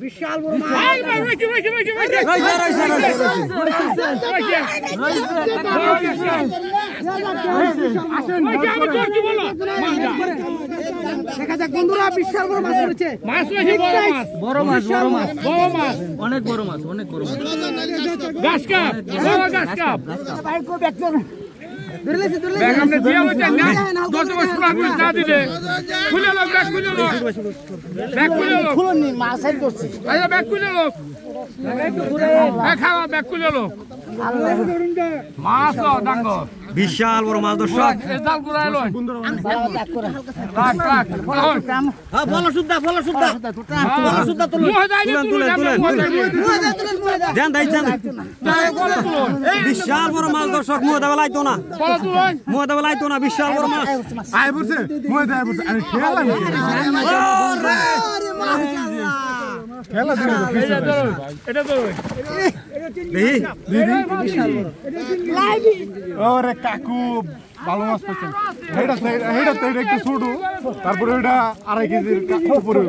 বিশাল দেখা যাক বন্ধুরা, বিশাল বড় মাছ রয়েছে। বড় মাছ অনেক বড় মাছ, অনেক বড় মাছ। গাছ কাপ, বড় গাছ কাপ। বিশাল বড় মাছ দর্শক, বিশাল বড় মাছ দর্শক, মুহে দেওয়া লাইতো না, মুহে দেওয়া লাইতো না, বিশাল বড় মাছ। ওরে কাকু ভালো মাছ পাচ্ছেন, একটু ছোট, তারপরে ওইটা 2.5 কেজির উপরে।